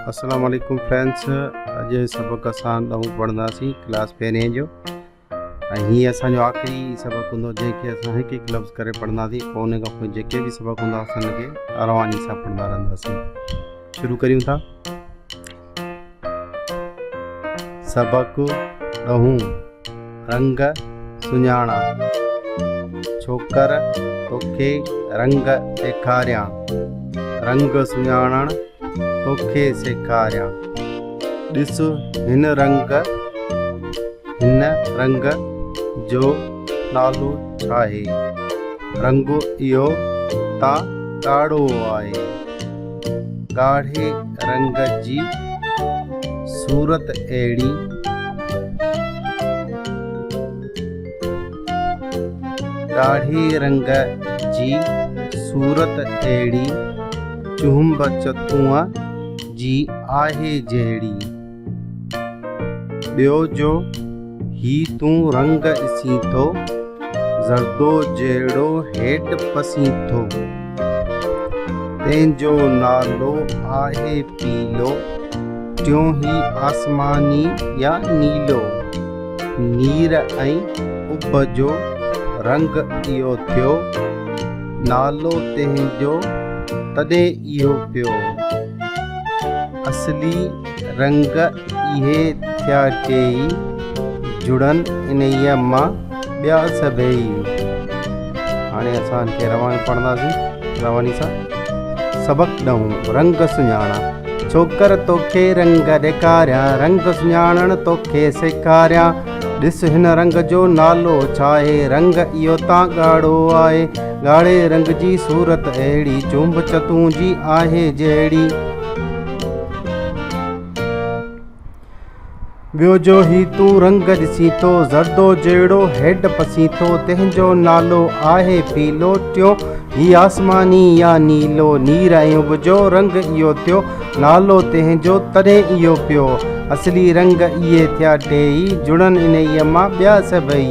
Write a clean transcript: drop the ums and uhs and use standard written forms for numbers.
अस्सलाम वालेकुम फ्रेंड्स। अॼु सबक़ असां पढ़ंदासीं क्लास पहिरें जो ऐं हीअं असांजो आख़िरी सबक़ हूंदो जंहिंखे असां हिकु हिकु लफ़्ज़ करे पढ़ंदासीं। पोइ उन खां पोइ जेके बि सबक़ हूंदा असां हुनखे रवानी सां पढ़ंदा रहंदासीं। शुरू करियूं था। सबक़ ॾहों रंग सुञाणा। छोकर तोखे रंग ॾेखारियां, रंग सुञाणण तोखे सेखारियां। ॾिस हिन रंग जो नालो छा आहे? रंग इहो तां ॻाढ़ो आहे। ॻाढ़े रंग जी सूरत अहिड़ी, ॻाढ़े रंग जी सूरत अहिड़ी, चुंब चतुआ जी आहे जहिड़ी। ॿियो जो ही तूं रंग ॾिसी थो, ज़रदो जहिड़ो हेठि पसी थो। तंहिंजो नालो आहे पीलो, टियों ही आसमानी या नीलो। नीर ऐं उब जो रंग इहो थियो, नालो तंहिंजो तॾहिं इहो पियो। असली रंग इहे थिया टेई, जुड़नि इन्हीअ मां ॿिया सभई। हाणे असां हिनखे रवानी पढ़ंदासीं रवानी सां। सबक़ ॾहों रंग सुञाणा। छोकर तोखे रंग ॾेखारियां, रंग सुञाणण तोखे सेखारियां। ॾिस हिन रंग जो नालो छा आहे? रंग इहो तां ॻाढ़ो आहे। ॻाढ़े रंग जी सूरत अहिड़ी, चुंब चतूं जी आहे जहिड़ी। ॿियो जो ही तूं रंग ॾिसी थो, ज़रदो जहिड़ो हेठि पसी थो। तंहिंजो नालो आहे पीलो, टियों ही आसमानी या नीलो। नीर ऐं उब जो रंग इहो थियो, नालो तंहिंजो तॾहिं इहो पियो। असली रंग इहे थिया टेई, जुड़नि इन्हीअ मां ॿिया सभई।